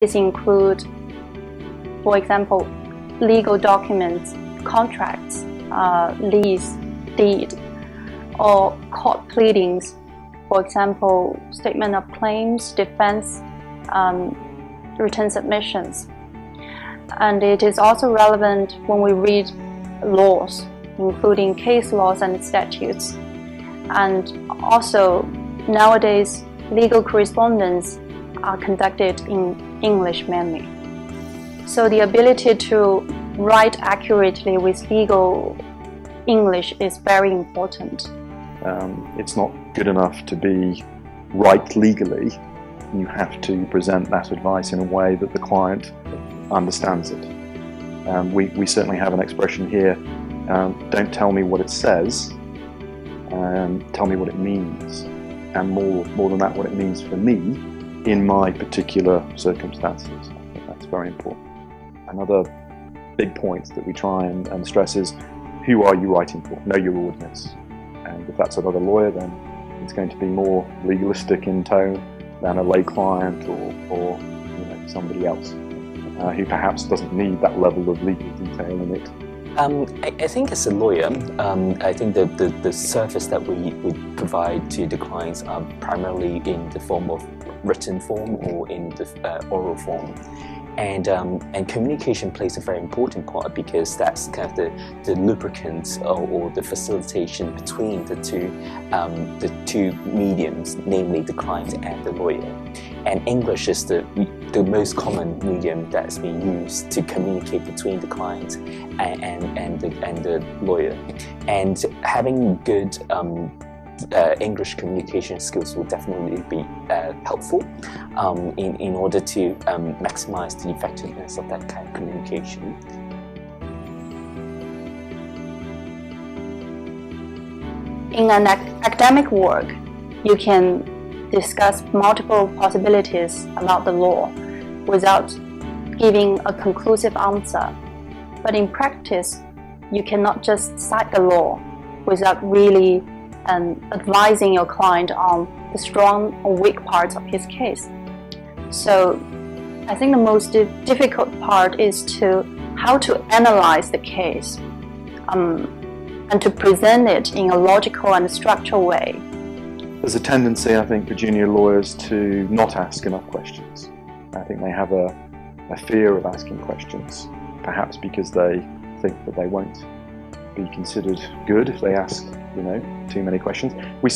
These include, for example, legal documents, contracts, lease, deed, or court pleadings, for example, statement of claims, defense, written submissions. And it is also relevant when we read laws, including case laws and statutes. And also, nowadays, legal correspondence are conducted in English mainly. So the ability to write accurately with legal English is very important. It's not good enough to be right legally. You have to present that advice in a way that the client understands it. We certainly have an expression here, don't tell me what it says, tell me what it means, and more than that, what it means for me in my particular circumstances. I think that's very important. Another big point that we try and stress is, who are you writing for? Know your audience. And if that's another lawyer, then it's going to be more legalistic in tone than a lay client or somebody else who perhaps doesn't need that level of legal detail in it. I think as a lawyer, I think that the service that we provide to the clients are primarily in the form of written form or in the oral form. And communication plays a very important part, because that's kind of the lubricant or the facilitation between the two mediums, namely the client and the lawyer. And English is the most common medium that is being used to communicate between the client and the lawyer. And having good English communication skills will definitely be helpful in order to maximize the effectiveness of that kind of communication. In an academic work, you can discuss multiple possibilities about the law without giving a conclusive answer. But in practice, you cannot just cite the law without really advising your client on the strong or weak parts of his case. So I think the most difficult part is how to analyze the case and to present it in a logical and structural way. There's a tendency, I think, for junior lawyers to not ask enough questions. I think they have a fear of asking questions, perhaps because they think that they won't be considered good if they ask too many questions. We